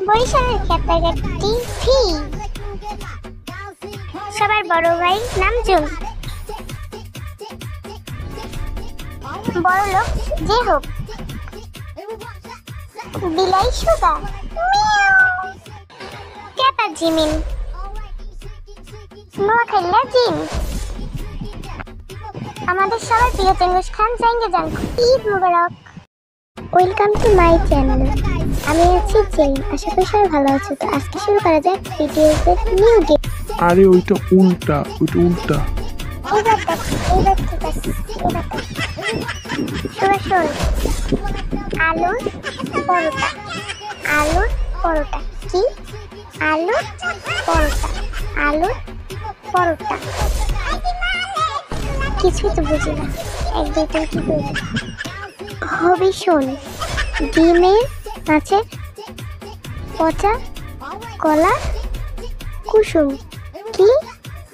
বরিশালের খেতাঘাটি ফি সবার বড় ভাই নামজুম বড় লোক যে হোক বিলাই সুদা ক্যাপা জিমিন নোয়াখাইলা জিম আমাদের সবার প্রিয় চেঙ্গুস খান জাঙ্গে জাং Eid Mubarak. Welcome to my channel. আমি আছি জেইন, আশা করি সবাই ভালো আছো। তো আজকে শুরু করা যাক ভিডিওতে নিউ গেম। আরে ওইটা উল্টা এইবার ঠিক আছে এবার শোন। আলুর পরোটা কি আলুর পরোটা কিছুই তো বুঝি না। এক দুই তিন কি বলবো হবে শোন। ডিমের আছে পচা কলা কুসুম কি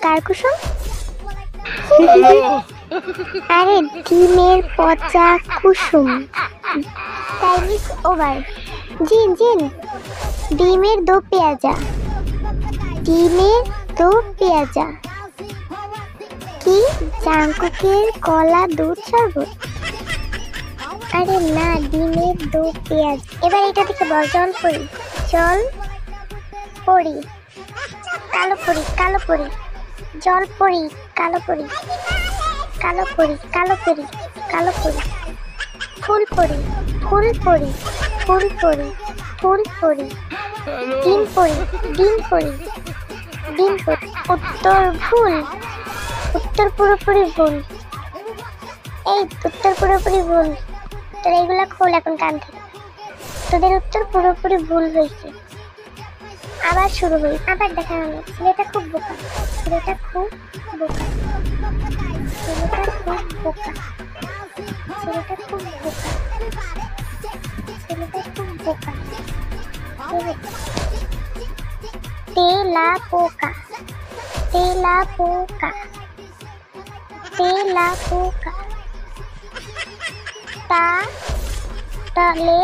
কার কুসুম? আরে ডিমের পচা কুসুম। Time is over. জিন ডিমের দো পেঁয়াজা কি জাংকুকের কলা দুধ শরবত? আরে না, ডিমের দো পেঁয়াজ। এবার এটা থেকে বল জল পড়ি কালো পড়ি জল পড়ি কালো পড়ি ফুল পড়ি ডিম পড়ি উত্তর পুরোপুরি ভুল। এই উত্তর পুরোপুরি ভুল। তোরা এগুলা খোল এখন কান থেকে। তোদের উত্তর পুরোপুরি ভুল হয়েছে। আবার শুরু হই, আবার দেখা হলো। ছেলেটা খুব বোকা তেলা পোকা তালের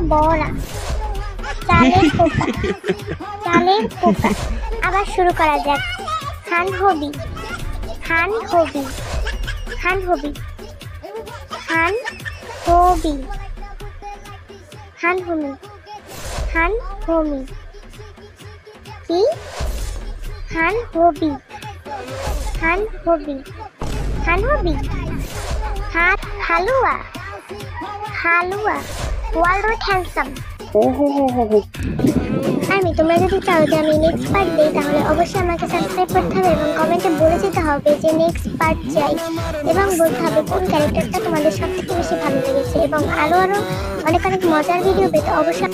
বড়া চালের পোকা। আবার শুরু করা যাক। হান হবি কি হান হবি হাত হালুয়া ওয়ার্ল্ড হ্যান্ডসাম। আমি তোমরা যদি চাও যে আমি নেক্সট পার্ট দিই তাহলে অবশ্যই আমাকে সাবস্ক্রাইব করতে হবে এবং কমেন্টে বলে যেতে হবে যে নেক্সট পার্ট চাই এবং বলতে হবে কোন ক্যারেক্টারটা তোমাদের সবথেকে বেশি ভালো লেগেছে এবং আরো অনেক মজার ভিডিও পেতে অবশ্যই